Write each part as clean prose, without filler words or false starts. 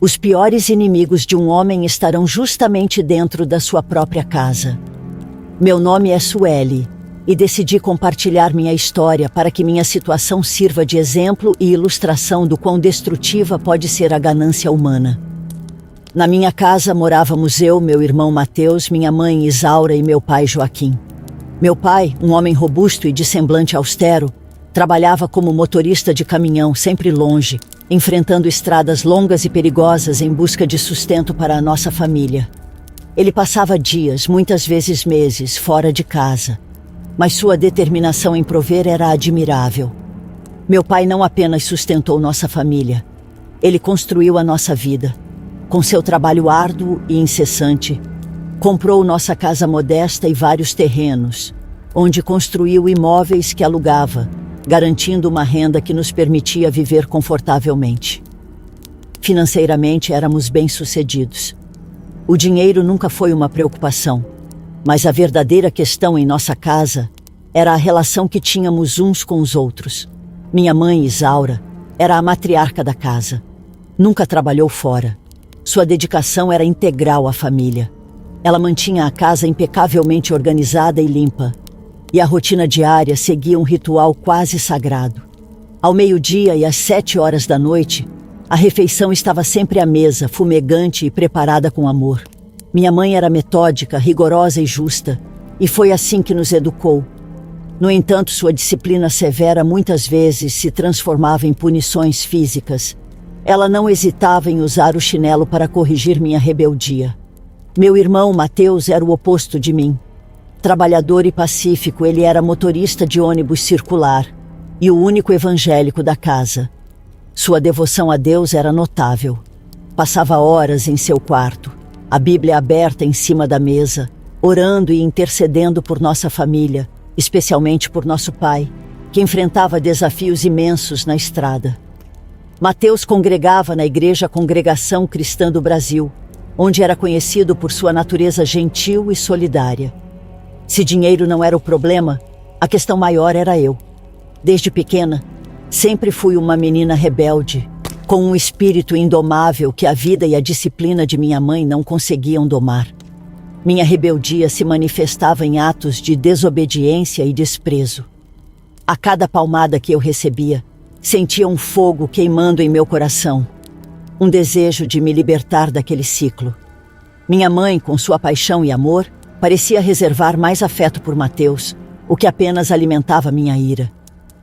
Os piores inimigos de um homem estarão justamente dentro da sua própria casa. Meu nome é Sueli e decidi compartilhar minha história para que minha situação sirva de exemplo e ilustração do quão destrutiva pode ser a ganância humana. Na minha casa morávamos eu, meu irmão Mateus, minha mãe Isaura e meu pai Joaquim. Meu pai, um homem robusto e de semblante austero, trabalhava como motorista de caminhão, sempre longe, enfrentando estradas longas e perigosas em busca de sustento para a nossa família. Ele passava dias, muitas vezes meses, fora de casa, mas sua determinação em prover era admirável. Meu pai não apenas sustentou nossa família, ele construiu a nossa vida. Com seu trabalho árduo e incessante, comprou nossa casa modesta e vários terrenos, onde construiu imóveis que alugava, garantindo uma renda que nos permitia viver confortavelmente. Financeiramente éramos bem-sucedidos. O dinheiro nunca foi uma preocupação, mas a verdadeira questão em nossa casa era a relação que tínhamos uns com os outros. Minha mãe, Isaura, era a matriarca da casa. Nunca trabalhou fora. Sua dedicação era integral à família. Ela mantinha a casa impecavelmente organizada e limpa, e a rotina diária seguia um ritual quase sagrado. Ao meio-dia e às 7 horas da noite, a refeição estava sempre à mesa, fumegante e preparada com amor. Minha mãe era metódica, rigorosa e justa, e foi assim que nos educou. No entanto, sua disciplina severa muitas vezes se transformava em punições físicas. Ela não hesitava em usar o chinelo para corrigir minha rebeldia. Meu irmão Mateus era o oposto de mim. Trabalhador e pacífico, ele era motorista de ônibus circular e o único evangélico da casa. Sua devoção a Deus era notável. Passava horas em seu quarto, a Bíblia aberta em cima da mesa, orando e intercedendo por nossa família, especialmente por nosso pai, que enfrentava desafios imensos na estrada. Mateus congregava na Igreja Congregação Cristã do Brasil, onde era conhecido por sua natureza gentil e solidária. Se dinheiro não era o problema, a questão maior era eu. Desde pequena, sempre fui uma menina rebelde, com um espírito indomável que a vida e a disciplina de minha mãe não conseguiam domar. Minha rebeldia se manifestava em atos de desobediência e desprezo. A cada palmada que eu recebia, sentia um fogo queimando em meu coração, um desejo de me libertar daquele ciclo. Minha mãe, com sua paixão e amor, parecia reservar mais afeto por Mateus, o que apenas alimentava minha ira.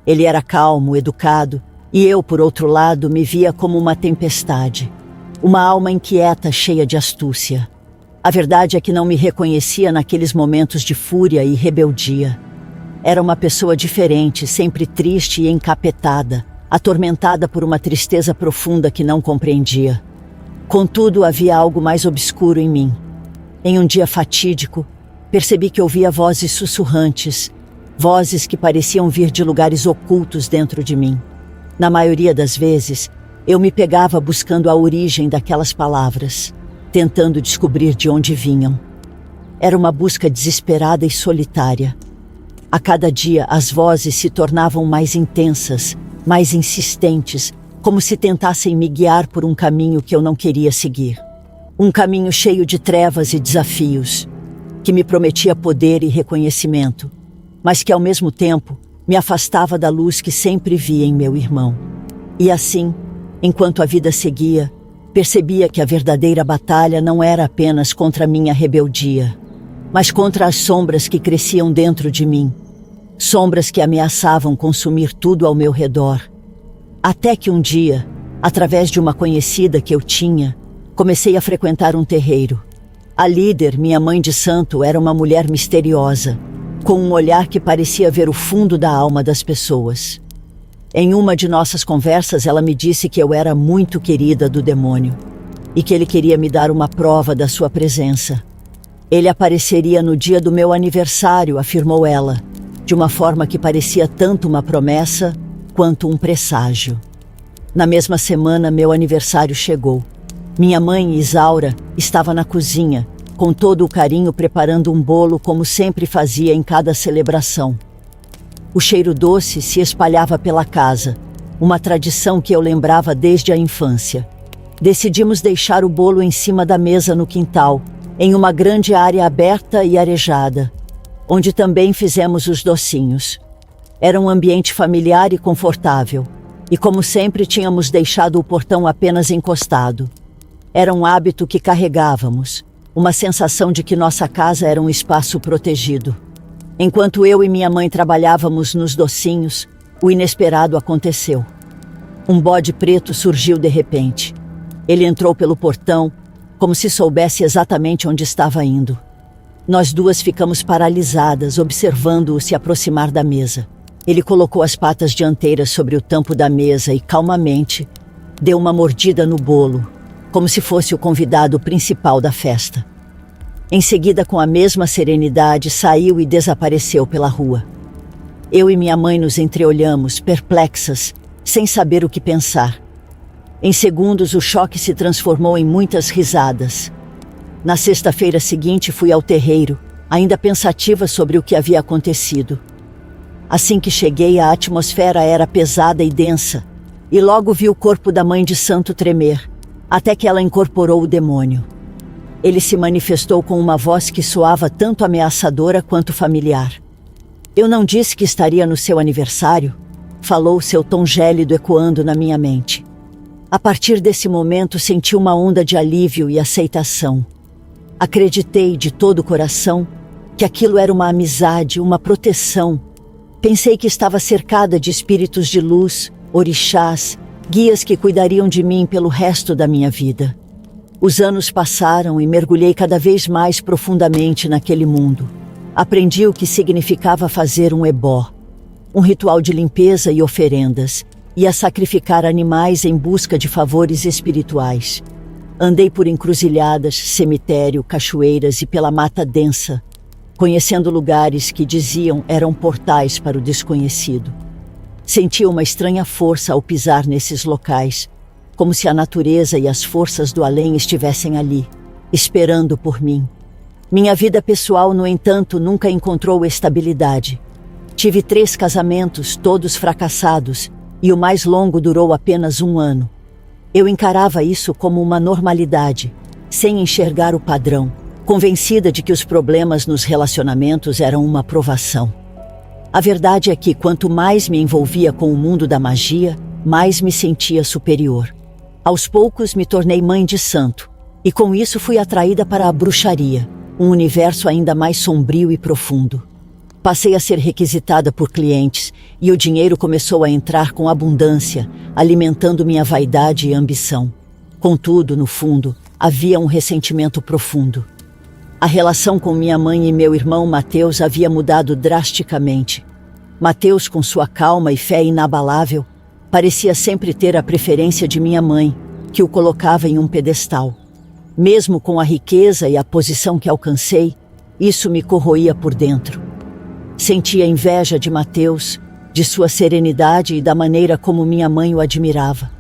Ele era calmo, educado, e eu, por outro lado, me via como uma tempestade, uma alma inquieta, cheia de astúcia. A verdade é que não me reconhecia naqueles momentos de fúria e rebeldia. Era uma pessoa diferente, sempre triste e encapetada, atormentada por uma tristeza profunda que não compreendia. Contudo, havia algo mais obscuro em mim. Em um dia fatídico, percebi que ouvia vozes sussurrantes, vozes que pareciam vir de lugares ocultos dentro de mim. Na maioria das vezes, eu me pegava buscando a origem daquelas palavras, tentando descobrir de onde vinham. Era uma busca desesperada e solitária. A cada dia, as vozes se tornavam mais intensas, mais insistentes, como se tentassem me guiar por um caminho que eu não queria seguir. Um caminho cheio de trevas e desafios, que me prometia poder e reconhecimento, mas que ao mesmo tempo me afastava da luz que sempre via em meu irmão. E assim, enquanto a vida seguia, percebia que a verdadeira batalha não era apenas contra minha rebeldia, mas contra as sombras que cresciam dentro de mim, sombras que ameaçavam consumir tudo ao meu redor. Até que um dia, através de uma conhecida que eu tinha, comecei a frequentar um terreiro. A líder, minha mãe de santo, era uma mulher misteriosa, com um olhar que parecia ver o fundo da alma das pessoas. Em uma de nossas conversas, ela me disse que eu era muito querida do demônio e que ele queria me dar uma prova da sua presença. Ele apareceria no dia do meu aniversário, afirmou ela, de uma forma que parecia tanto uma promessa quanto um presságio. Na mesma semana, meu aniversário chegou. Minha mãe, Isaura, estava na cozinha, com todo o carinho preparando um bolo como sempre fazia em cada celebração. O cheiro doce se espalhava pela casa, uma tradição que eu lembrava desde a infância. Decidimos deixar o bolo em cima da mesa no quintal, em uma grande área aberta e arejada, onde também fizemos os docinhos. Era um ambiente familiar e confortável, e como sempre tínhamos deixado o portão apenas encostado. Era um hábito que carregávamos, uma sensação de que nossa casa era um espaço protegido. Enquanto eu e minha mãe trabalhávamos nos docinhos, o inesperado aconteceu. Um bode preto surgiu de repente. Ele entrou pelo portão, como se soubesse exatamente onde estava indo. Nós duas ficamos paralisadas, observando-o se aproximar da mesa. Ele colocou as patas dianteiras sobre o tampo da mesa e, calmamente, deu uma mordida no bolo, como se fosse o convidado principal da festa. Em seguida, com a mesma serenidade, saiu e desapareceu pela rua. Eu e minha mãe nos entreolhamos, perplexas, sem saber o que pensar. Em segundos, o choque se transformou em muitas risadas. Na sexta-feira seguinte, fui ao terreiro, ainda pensativa sobre o que havia acontecido. Assim que cheguei, a atmosfera era pesada e densa, e logo vi o corpo da mãe de santo tremer, até que ela incorporou o demônio. Ele se manifestou com uma voz que soava tanto ameaçadora quanto familiar. Eu não disse que estaria no seu aniversário? Falou, seu tom gélido ecoando na minha mente. A partir desse momento, senti uma onda de alívio e aceitação. Acreditei de todo o coração que aquilo era uma amizade, uma proteção. Pensei que estava cercada de espíritos de luz, orixás, guias que cuidariam de mim pelo resto da minha vida. Os anos passaram e mergulhei cada vez mais profundamente naquele mundo. Aprendi o que significava fazer um ebó, um ritual de limpeza e oferendas, e a sacrificar animais em busca de favores espirituais. Andei por encruzilhadas, cemitério, cachoeiras e pela mata densa, conhecendo lugares que diziam eram portais para o desconhecido. Senti uma estranha força ao pisar nesses locais, como se a natureza e as forças do além estivessem ali, esperando por mim. Minha vida pessoal, no entanto, nunca encontrou estabilidade. Tive 3 casamentos, todos fracassados, e o mais longo durou apenas 1 ano. Eu encarava isso como uma normalidade, sem enxergar o padrão, convencida de que os problemas nos relacionamentos eram uma provação. A verdade é que, quanto mais me envolvia com o mundo da magia, mais me sentia superior. Aos poucos me tornei mãe de santo, e com isso fui atraída para a bruxaria, um universo ainda mais sombrio e profundo. Passei a ser requisitada por clientes, e o dinheiro começou a entrar com abundância, alimentando minha vaidade e ambição. Contudo, no fundo, havia um ressentimento profundo. A relação com minha mãe e meu irmão Mateus havia mudado drasticamente. Mateus, com sua calma e fé inabalável, parecia sempre ter a preferência de minha mãe, que o colocava em um pedestal. Mesmo com a riqueza e a posição que alcancei, isso me corroía por dentro. Sentia inveja de Mateus, de sua serenidade e da maneira como minha mãe o admirava.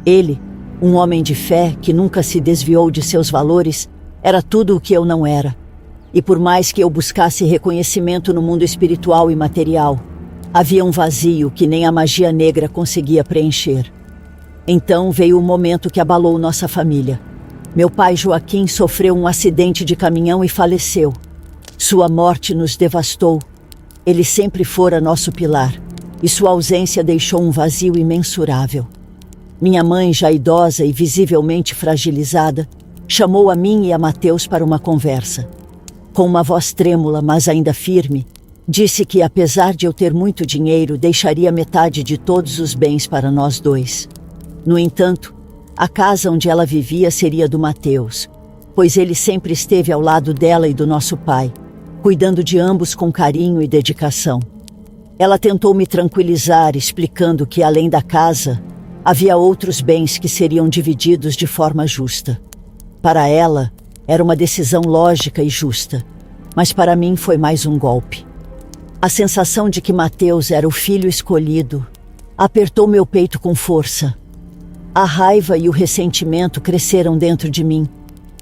Ele, um homem de fé que nunca se desviou de seus valores, era tudo o que eu não era. E por mais que eu buscasse reconhecimento no mundo espiritual e material, havia um vazio que nem a magia negra conseguia preencher. Então veio o momento que abalou nossa família. Meu pai Joaquim sofreu um acidente de caminhão e faleceu. Sua morte nos devastou. Ele sempre fora nosso pilar, e sua ausência deixou um vazio imensurável. Minha mãe, já idosa e visivelmente fragilizada, chamou a mim e a Mateus para uma conversa. Com uma voz trêmula, mas ainda firme, disse que, apesar de eu ter muito dinheiro, deixaria metade de todos os bens para nós dois. No entanto, a casa onde ela vivia seria do Mateus, pois ele sempre esteve ao lado dela e do nosso pai, cuidando de ambos com carinho e dedicação. Ela tentou me tranquilizar, explicando que, além da casa, havia outros bens que seriam divididos de forma justa. Para ela, era uma decisão lógica e justa, mas para mim foi mais um golpe. A sensação de que Mateus era o filho escolhido apertou meu peito com força. A raiva e o ressentimento cresceram dentro de mim,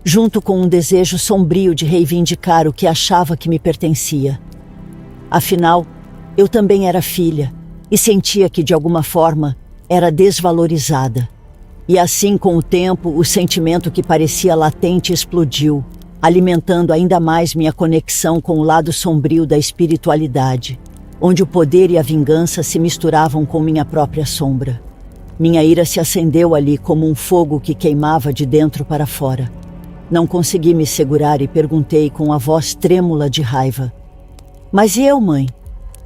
junto com um desejo sombrio de reivindicar o que achava que me pertencia. Afinal, eu também era filha e sentia que, de alguma forma, era desvalorizada. E assim, com o tempo, o sentimento que parecia latente explodiu, alimentando ainda mais minha conexão com o lado sombrio da espiritualidade, onde o poder e a vingança se misturavam com minha própria sombra. Minha ira se acendeu ali como um fogo que queimava de dentro para fora. Não consegui me segurar e perguntei com a voz trêmula de raiva: "Mas e eu, mãe?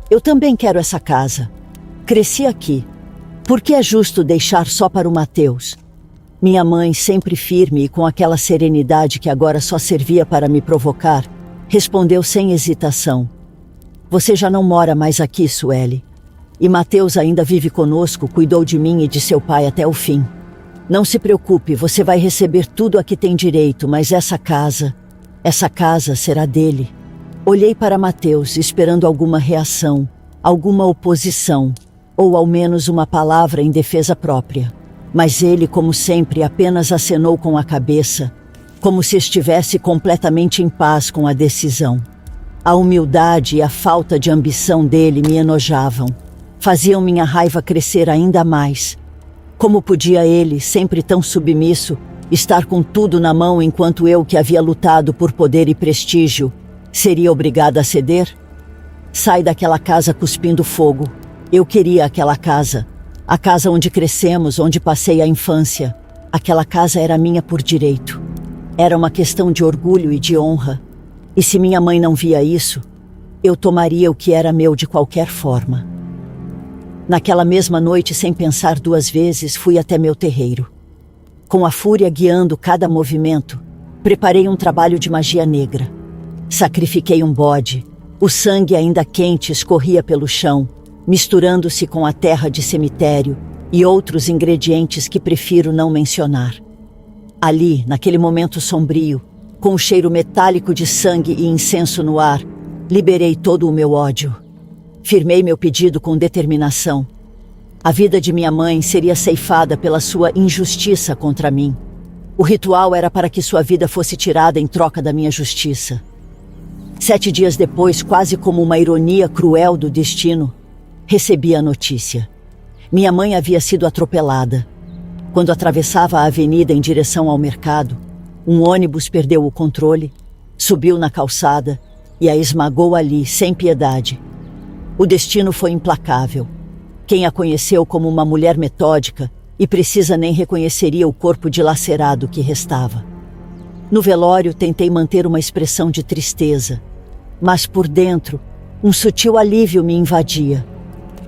Eu também quero essa casa. Cresci aqui. Por que é justo deixar só para o Mateus?" Minha mãe, sempre firme e com aquela serenidade que agora só servia para me provocar, respondeu sem hesitação: "Você já não mora mais aqui, Sueli. E Mateus ainda vive conosco, cuidou de mim e de seu pai até o fim. Não se preocupe, você vai receber tudo a que tem direito, mas essa casa será dele." Olhei para Mateus, esperando alguma reação, alguma oposição, ou ao menos uma palavra em defesa própria. Mas ele, como sempre, apenas acenou com a cabeça, como se estivesse completamente em paz com a decisão. A humildade e a falta de ambição dele me enojavam, faziam minha raiva crescer ainda mais. Como podia ele, sempre tão submisso, estar com tudo na mão enquanto eu, que havia lutado por poder e prestígio, seria obrigada a ceder? "Sai daquela casa cuspindo fogo. Eu queria aquela casa. A casa onde crescemos, onde passei a infância. Aquela casa era minha por direito. Era uma questão de orgulho e de honra. E se minha mãe não via isso, eu tomaria o que era meu de qualquer forma." Naquela mesma noite, sem pensar duas vezes, fui até meu terreiro. Com a fúria guiando cada movimento, preparei um trabalho de magia negra. Sacrifiquei um bode. O sangue ainda quente escorria pelo chão, misturando-se com a terra de cemitério e outros ingredientes que prefiro não mencionar. Ali, naquele momento sombrio, com o cheiro metálico de sangue e incenso no ar, liberei todo o meu ódio. Firmei meu pedido com determinação. A vida de minha mãe seria ceifada pela sua injustiça contra mim. O ritual era para que sua vida fosse tirada em troca da minha justiça. 7 dias depois, quase como uma ironia cruel do destino, recebi a notícia. Minha mãe havia sido atropelada. Quando atravessava a avenida em direção ao mercado, um ônibus perdeu o controle, subiu na calçada e a esmagou ali, sem piedade. O destino foi implacável. Quem a conheceu como uma mulher metódica e precisa nem reconheceria o corpo dilacerado que restava. No velório, tentei manter uma expressão de tristeza, mas por dentro, um sutil alívio me invadia.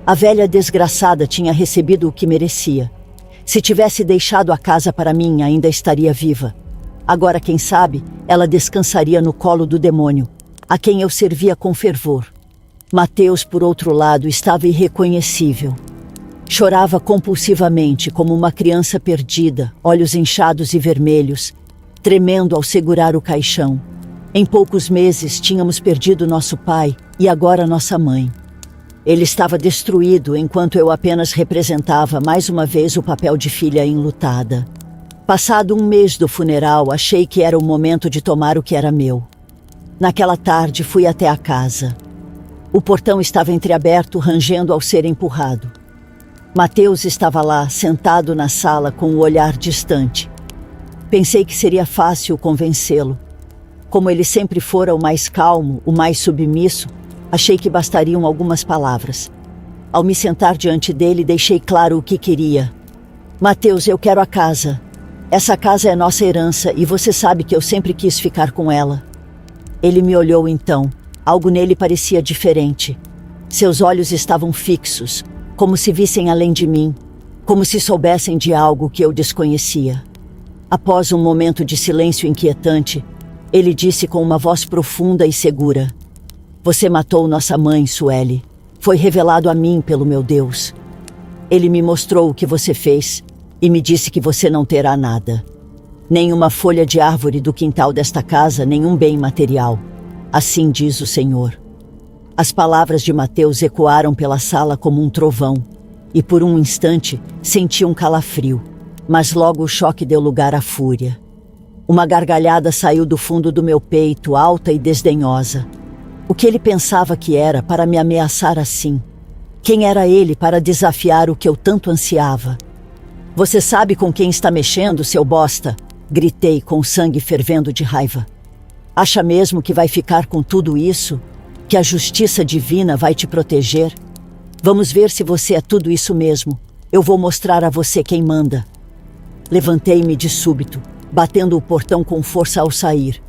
A velha desgraçada tinha recebido o que merecia. Se tivesse deixado a casa para mim, ainda estaria viva. Agora, quem sabe, ela descansaria no colo do demônio, a quem eu servia com fervor. Mateus, por outro lado, estava irreconhecível. Chorava compulsivamente, como uma criança perdida, olhos inchados e vermelhos, tremendo ao segurar o caixão. Em poucos meses, tínhamos perdido nosso pai e agora nossa mãe. Ele estava destruído, enquanto eu apenas representava mais uma vez o papel de filha enlutada. Passado um mês do funeral, achei que era o momento de tomar o que era meu. Naquela tarde, fui até a casa. O portão estava entreaberto, rangendo ao ser empurrado. Mateus estava lá, sentado na sala com o olhar distante. Pensei que seria fácil convencê-lo. Como ele sempre fora o mais calmo, o mais submisso, achei que bastariam algumas palavras. Ao me sentar diante dele, deixei claro o que queria. "Mateus, eu quero a casa. Essa casa é nossa herança e você sabe que eu sempre quis ficar com ela." Ele me olhou então. Algo nele parecia diferente. Seus olhos estavam fixos, como se vissem além de mim, como se soubessem de algo que eu desconhecia. Após um momento de silêncio inquietante, ele disse com uma voz profunda e segura: "Você matou nossa mãe, Sueli. Foi revelado a mim pelo meu Deus. Ele me mostrou o que você fez e me disse que você não terá nada. Nem uma folha de árvore do quintal desta casa, nenhum bem material. Assim diz o Senhor." As palavras de Mateus ecoaram pela sala como um trovão, e por um instante senti um calafrio, mas logo o choque deu lugar à fúria. Uma gargalhada saiu do fundo do meu peito, alta e desdenhosa. O que ele pensava que era para me ameaçar assim? Quem era ele para desafiar o que eu tanto ansiava? Você sabe com quem está mexendo, seu bosta? Gritei com o sangue fervendo de raiva. Acha mesmo que vai ficar com tudo isso? Que a justiça divina vai te proteger? Vamos ver se você é tudo isso mesmo. Eu vou mostrar a você quem manda. Levantei-me de súbito, batendo o portão com força ao sair,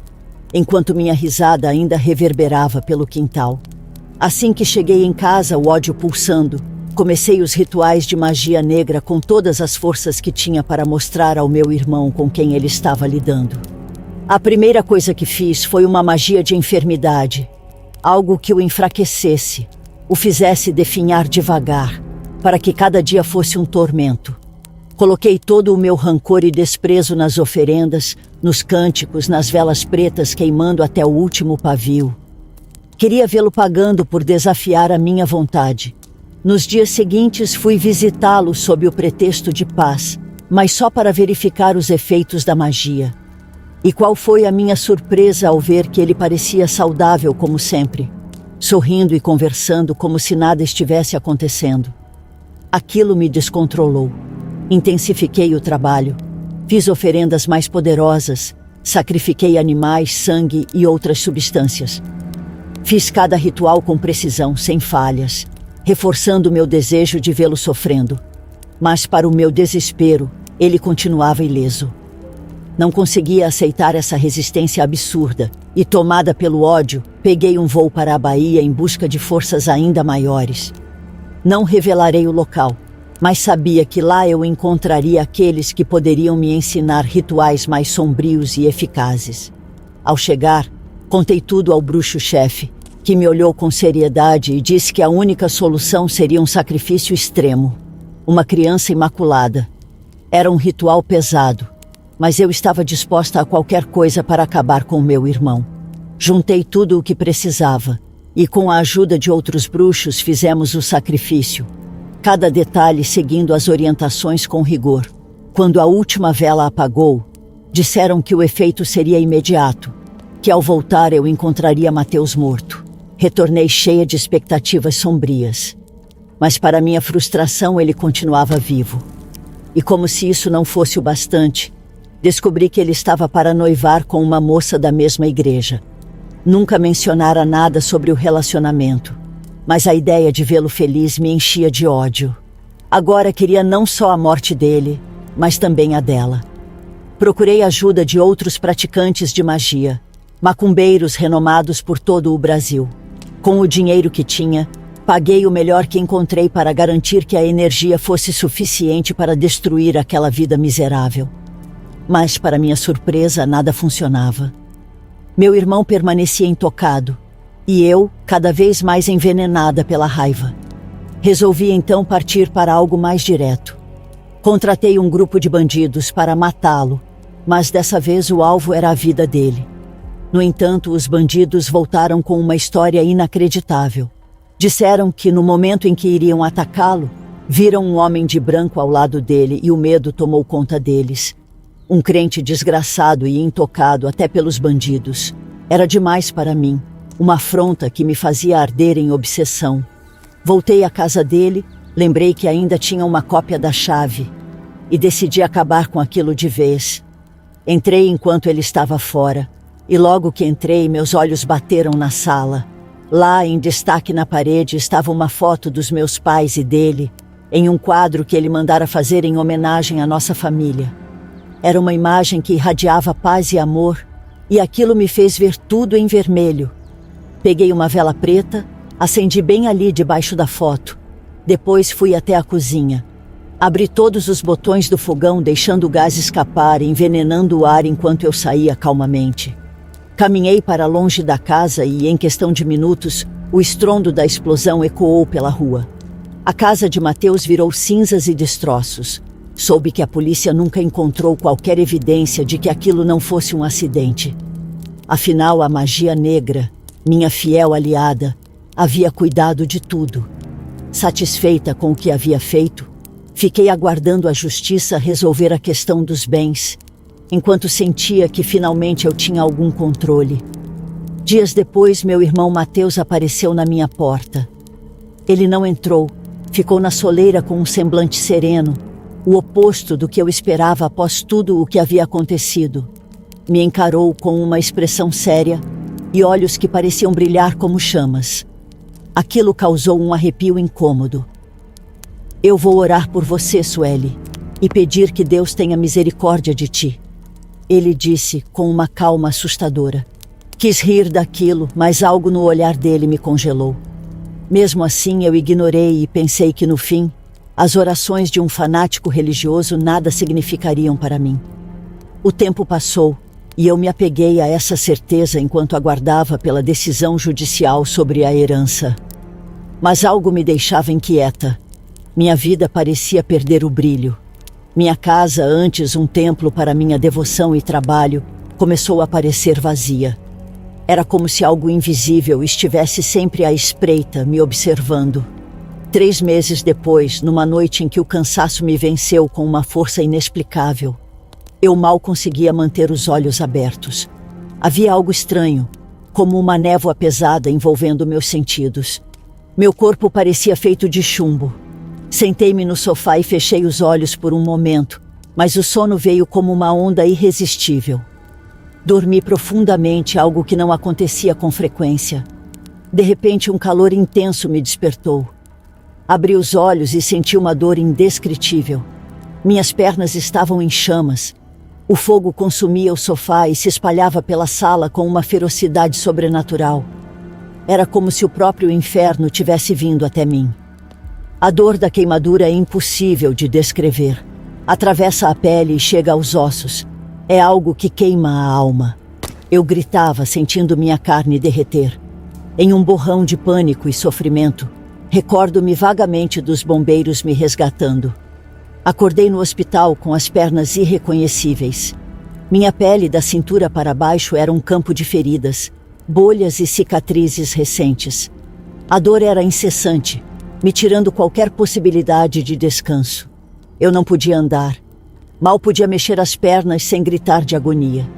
enquanto minha risada ainda reverberava pelo quintal. Assim que cheguei em casa, o ódio pulsando, comecei os rituais de magia negra com todas as forças que tinha para mostrar ao meu irmão com quem ele estava lidando. A primeira coisa que fiz foi uma magia de enfermidade, algo que o enfraquecesse, o fizesse definhar devagar, para que cada dia fosse um tormento. Coloquei todo o meu rancor e desprezo nas oferendas, nos cânticos, nas velas pretas queimando até o último pavio. Queria vê-lo pagando por desafiar a minha vontade. Nos dias seguintes fui visitá-lo sob o pretexto de paz, mas só para verificar os efeitos da magia. E qual foi a minha surpresa ao ver que ele parecia saudável como sempre, sorrindo e conversando como se nada estivesse acontecendo. Aquilo me descontrolou. Intensifiquei o trabalho. Fiz oferendas mais poderosas. Sacrifiquei animais, sangue e outras substâncias. Fiz cada ritual com precisão, sem falhas, reforçando meu desejo de vê-lo sofrendo. Mas, para o meu desespero, ele continuava ileso. Não conseguia aceitar essa resistência absurda e, tomada pelo ódio, peguei um voo para a Bahia em busca de forças ainda maiores. Não revelarei o local, mas sabia que lá eu encontraria aqueles que poderiam me ensinar rituais mais sombrios e eficazes. Ao chegar, contei tudo ao bruxo-chefe, que me olhou com seriedade e disse que a única solução seria um sacrifício extremo. Uma criança imaculada. Era um ritual pesado, mas eu estava disposta a qualquer coisa para acabar com o meu irmão. Juntei tudo o que precisava, e com a ajuda de outros bruxos fizemos o sacrifício. Cada detalhe seguindo as orientações com rigor. Quando a última vela apagou, disseram que o efeito seria imediato, que ao voltar eu encontraria Mateus morto. Retornei cheia de expectativas sombrias. Mas para minha frustração ele continuava vivo. E como se isso não fosse o bastante, descobri que ele estava para noivar com uma moça da mesma igreja. Nunca mencionara nada sobre o relacionamento, mas a ideia de vê-lo feliz me enchia de ódio. Agora queria não só a morte dele, mas também a dela. Procurei ajuda de outros praticantes de magia, macumbeiros renomados por todo o Brasil. Com o dinheiro que tinha, paguei o melhor que encontrei para garantir que a energia fosse suficiente para destruir aquela vida miserável. Mas, para minha surpresa, nada funcionava. Meu irmão permanecia intocado, e eu, cada vez mais envenenada pela raiva. Resolvi então partir para algo mais direto. Contratei um grupo de bandidos para matá-lo, mas dessa vez o alvo era a vida dele. No entanto, os bandidos voltaram com uma história inacreditável. Disseram que no momento em que iriam atacá-lo, viram um homem de branco ao lado dele e o medo tomou conta deles. Um crente desgraçado e intocado até pelos bandidos. Era demais para mim, uma afronta que me fazia arder em obsessão. Voltei à casa dele, lembrei que ainda tinha uma cópia da chave e decidi acabar com aquilo de vez. Entrei enquanto ele estava fora. E logo que entrei, meus olhos bateram na sala. Lá, em destaque na parede, estava uma foto dos meus pais e dele, em um quadro que ele mandara fazer em homenagem à nossa família. Era uma imagem que irradiava paz e amor, e aquilo me fez ver tudo em vermelho. Peguei uma vela preta, acendi bem ali debaixo da foto. Depois fui até a cozinha. Abri todos os botões do fogão, deixando o gás escapar, envenenando o ar enquanto eu saía calmamente. Caminhei para longe da casa e, em questão de minutos, o estrondo da explosão ecoou pela rua. A casa de Mateus virou cinzas e destroços. Soube que a polícia nunca encontrou qualquer evidência de que aquilo não fosse um acidente. Afinal, a magia negra, minha fiel aliada, havia cuidado de tudo. Satisfeita com o que havia feito, fiquei aguardando a justiça resolver a questão dos bens, enquanto sentia que finalmente eu tinha algum controle. Dias depois, meu irmão Mateus apareceu na minha porta. Ele não entrou, ficou na soleira com um semblante sereno, o oposto do que eu esperava após tudo o que havia acontecido. Me encarou com uma expressão séria e olhos que pareciam brilhar como chamas. Aquilo causou um arrepio incômodo. Eu vou orar por você, Sueli, e pedir que Deus tenha misericórdia de ti. Ele disse com uma calma assustadora. Quis rir daquilo, mas algo no olhar dele me congelou. Mesmo assim, eu ignorei e pensei que, no fim, as orações de um fanático religioso nada significariam para mim. O tempo passou e eu me apeguei a essa certeza enquanto aguardava pela decisão judicial sobre a herança. Mas algo me deixava inquieta. Minha vida parecia perder o brilho. Minha casa, antes um templo para minha devoção e trabalho, começou a parecer vazia. Era como se algo invisível estivesse sempre à espreita, me observando. 3 meses depois, numa noite em que o cansaço me venceu com uma força inexplicável, eu mal conseguia manter os olhos abertos. Havia algo estranho, como uma névoa pesada envolvendo meus sentidos. Meu corpo parecia feito de chumbo. Sentei-me no sofá e fechei os olhos por um momento, mas o sono veio como uma onda irresistível. Dormi profundamente, algo que não acontecia com frequência. De repente, um calor intenso me despertou. Abri os olhos e senti uma dor indescritível. Minhas pernas estavam em chamas. O fogo consumia o sofá e se espalhava pela sala com uma ferocidade sobrenatural. Era como se o próprio inferno tivesse vindo até mim. A dor da queimadura é impossível de descrever. Atravessa a pele e chega aos ossos. É algo que queima a alma. Eu gritava, sentindo minha carne derreter. Em um borrão de pânico e sofrimento, recordo-me vagamente dos bombeiros me resgatando. Acordei no hospital com as pernas irreconhecíveis. Minha pele da cintura para baixo era um campo de feridas, bolhas e cicatrizes recentes. A dor era incessante, me tirando qualquer possibilidade de descanso. Eu não podia andar. Mal podia mexer as pernas sem gritar de agonia.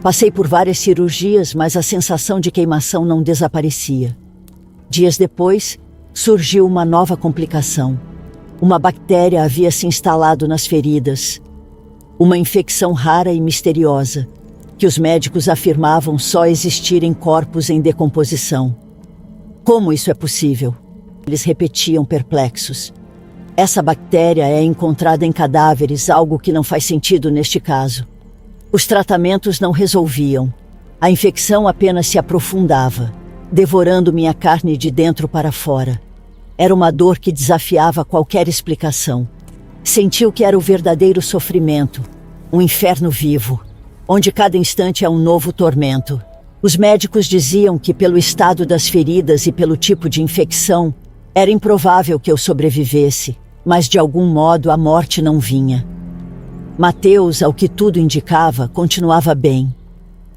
Passei por várias cirurgias, mas a sensação de queimação não desaparecia. Dias depois, surgiu uma nova complicação. Uma bactéria havia se instalado nas feridas. Uma infecção rara e misteriosa, que os médicos afirmavam só existir em corpos em decomposição. Como isso é possível? Eles repetiam perplexos. Essa bactéria é encontrada em cadáveres, algo que não faz sentido neste caso. Os tratamentos não resolviam. A infecção apenas se aprofundava, devorando minha carne de dentro para fora. Era uma dor que desafiava qualquer explicação. Senti o que era o verdadeiro sofrimento, um inferno vivo, onde cada instante é um novo tormento. Os médicos diziam que, pelo estado das feridas e pelo tipo de infecção, era improvável que eu sobrevivesse, mas de algum modo a morte não vinha. Mateus, ao que tudo indicava, continuava bem.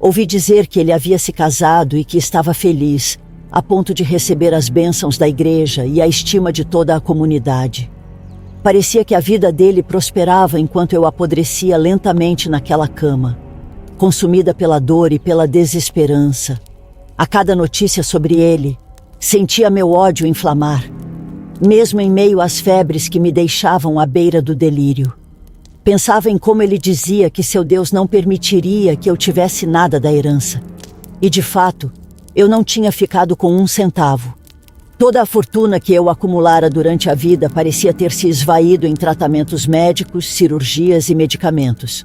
Ouvi dizer que ele havia se casado e que estava feliz, a ponto de receber as bênçãos da igreja e a estima de toda a comunidade. Parecia que a vida dele prosperava enquanto eu apodrecia lentamente naquela cama, consumida pela dor e pela desesperança. A cada notícia sobre ele, sentia meu ódio inflamar, mesmo em meio às febres que me deixavam à beira do delírio. Pensava em como ele dizia que seu Deus não permitiria que eu tivesse nada da herança. E, de fato, eu não tinha ficado com 1 centavo. Toda a fortuna que eu acumulara durante a vida parecia ter se esvaído em tratamentos médicos, cirurgias e medicamentos.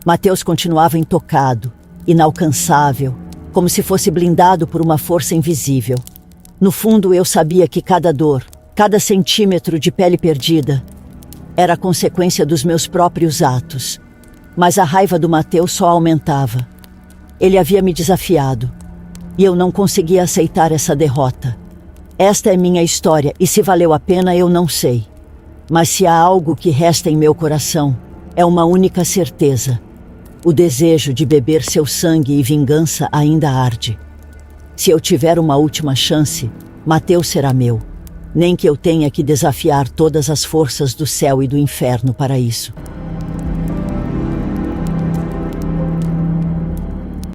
Mateus continuava intocado, inalcançável, como se fosse blindado por uma força invisível. No fundo, eu sabia que cada dor, cada centímetro de pele perdida, era a consequência dos meus próprios atos. Mas a raiva do Mateus só aumentava. Ele havia me desafiado, e eu não conseguia aceitar essa derrota. Esta é minha história, e se valeu a pena eu não sei. Mas se há algo que resta em meu coração, é uma única certeza. O desejo de beber seu sangue e vingança ainda arde. Se eu tiver uma última chance, Mateus será meu. Nem que eu tenha que desafiar todas as forças do céu e do inferno para isso.